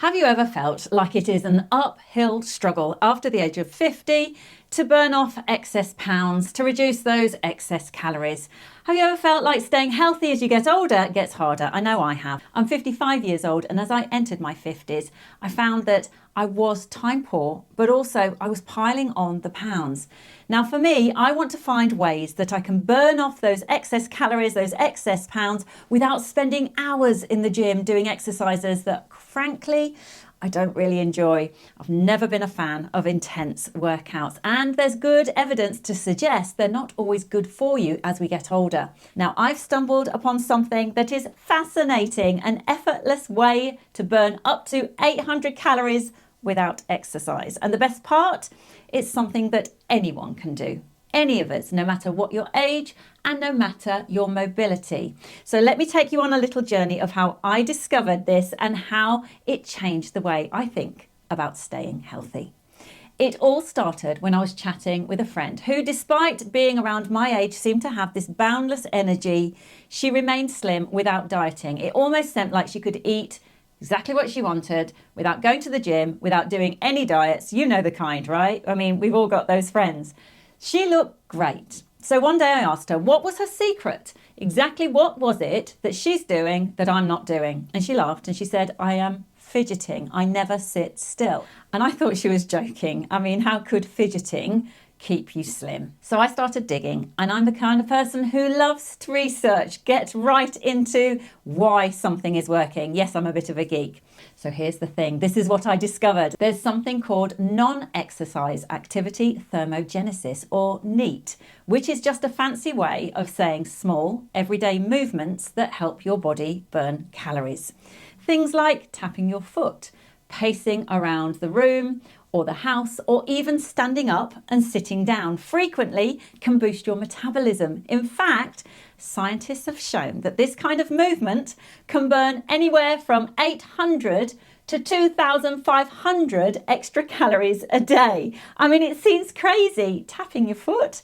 Have you ever felt like it is an uphill struggle after the age of 50 to burn off excess pounds, to reduce those excess calories? Have you ever felt like staying healthy as you get older gets harder? I know I have. I'm 55 years old, and as I entered my 50s, I found that I was time poor, but also I was piling on the pounds. Now for me, I want to find ways that I can burn off those excess calories, those excess pounds, without spending hours in the gym doing exercises that, frankly, I don't really enjoy. I've never been a fan of intense workouts, and there's good evidence to suggest they're not always good for you as we get older. Now, I've stumbled upon something that is fascinating, an effortless way to burn up to 800 calories without exercise. And the best part, it's something that anyone can do. Any of us, no matter what your age and no matter your mobility. So let me take you on a little journey of how I discovered this and how it changed the way I think about staying healthy. It all started when I was chatting with a friend who, despite being around my age, seemed to have this boundless energy. She remained slim without dieting. It almost seemed like she could eat exactly what she wanted without going to the gym, without doing any diets. You know the kind, right? I mean, we've all got those friends. She looked great. So one day I asked her, what was her secret? Exactly what was it that she's doing that I'm not doing? And she laughed and she said, I am fidgeting. I never sit still. And I thought she was joking. I mean, how could fidgeting keep you slim? So I started digging, and I'm the kind of person who loves to research, get right into why something is working. Yes, I'm a bit of a geek. So here's the thing. This is what I discovered. There's something called non-exercise activity thermogenesis, or NEAT, which is just a fancy way of saying small, everyday movements that help your body burn calories. Things like tapping your foot, pacing around the room or the house, or even standing up and sitting down frequently can boost your metabolism. In fact, scientists have shown that this kind of movement can burn anywhere from 800 to 2,500 extra calories a day. I mean, it seems crazy, tapping your foot.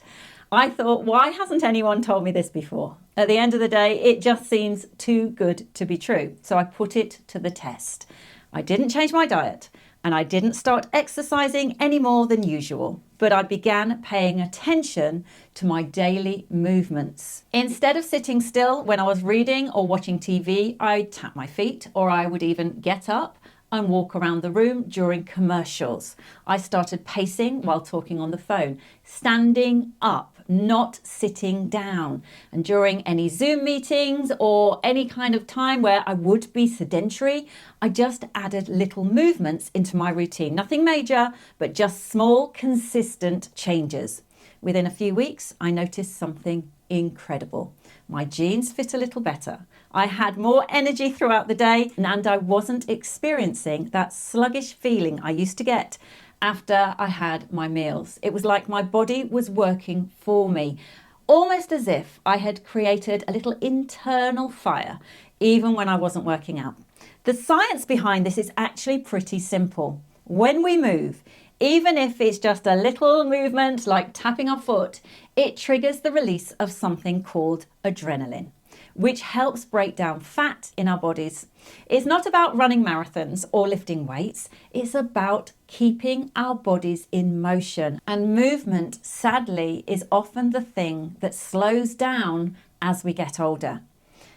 I thought, why hasn't anyone told me this before? At the end of the day, it just seems too good to be true. So I put it to the test. I didn't change my diet, and I didn't start exercising any more than usual, but I began paying attention to my daily movements. Instead of sitting still when I was reading or watching TV, I'd tap my feet, or I would even get up and walk around the room during commercials. I started pacing while talking on the phone, standing up, not sitting down. And during any Zoom meetings or any kind of time where I would be sedentary, I just added little movements into my routine. Nothing major, but just small, consistent changes. Within a few weeks, I noticed something incredible. My jeans fit a little better. I had more energy throughout the day, and I wasn't experiencing that sluggish feeling I used to get after I had my meals. It was like my body was working for me, almost as if I had created a little internal fire, even when I wasn't working out. The science behind this is actually pretty simple. When we move, even if it's just a little movement like tapping our foot, it triggers the release of something called adrenaline, which helps break down fat in our bodies. It's not about running marathons or lifting weights. It's about keeping our bodies in motion. And movement, sadly, is often the thing that slows down as we get older.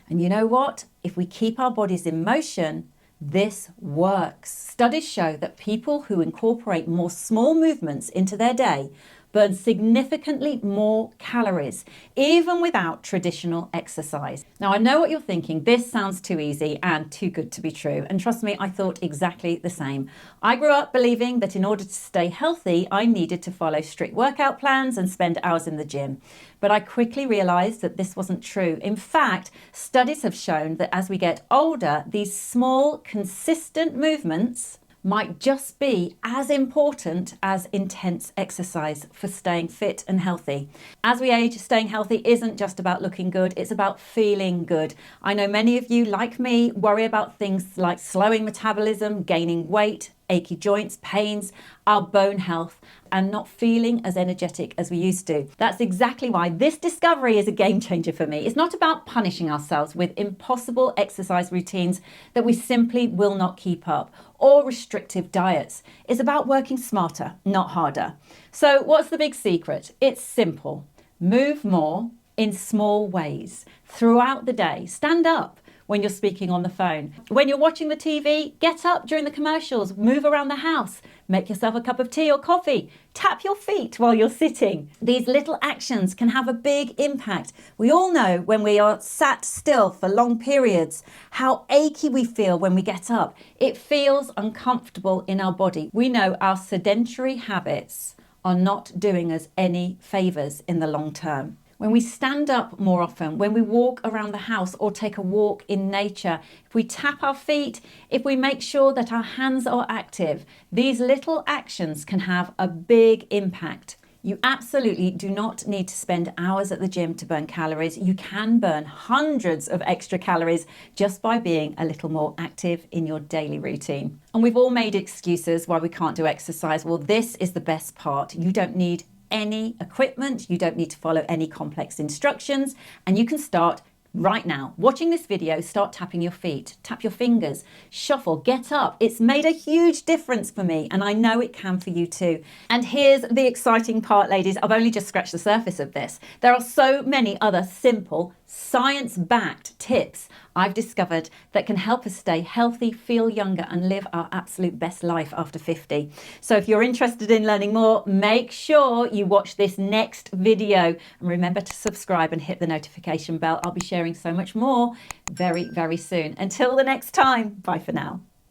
And you know what? If we keep our bodies in motion, this works. Studies show that people who incorporate more small movements into their day burn significantly more calories, even without traditional exercise. Now, I know what you're thinking. This sounds too easy and too good to be true. And trust me, I thought exactly the same. I grew up believing that in order to stay healthy, I needed to follow strict workout plans and spend hours in the gym. But I quickly realized that this wasn't true. In fact, studies have shown that as we get older, these small, consistent movements might just be as important as intense exercise for staying fit and healthy. As we age, staying healthy isn't just about looking good, it's about feeling good. I know many of you, like me, worry about things like slowing metabolism, gaining weight, achy joints, pains, our bone health, and not feeling as energetic as we used to. That's exactly why this discovery is a game changer for me. It's not about punishing ourselves with impossible exercise routines that we simply will not keep up, or restrictive diets. It's about working smarter, not harder. So what's the big secret? It's simple. Move more in small ways throughout the day. Stand up when you're speaking on the phone. When you're watching the TV, get up during the commercials, move around the house, make yourself a cup of tea or coffee, tap your feet while you're sitting. These little actions can have a big impact. We all know when we are sat still for long periods, how achy we feel when we get up. It feels uncomfortable in our body. We know our sedentary habits are not doing us any favors in the long term. When we stand up more often, when we walk around the house or take a walk in nature, if we tap our feet, if we make sure that our hands are active, these little actions can have a big impact. You absolutely do not need to spend hours at the gym to burn calories. You can burn hundreds of extra calories just by being a little more active in your daily routine. And we've all made excuses why we can't do exercise. Well, this is the best part. You don't need any equipment, you don't need to follow any complex instructions, and you can start right now. Watching this video, start tapping your feet, tap your fingers, shuffle, get up. It's made a huge difference for me, and I know it can for you too. And here's the exciting part, ladies. I've only just scratched the surface of this. There are so many other simple, science-backed tips I've discovered that can help us stay healthy, feel younger, and live our absolute best life after 50. So if you're interested in learning more, make sure you watch this next video, and remember to subscribe and hit the notification bell. I'll be sharing so much more very, very soon. Until the next time, bye for now.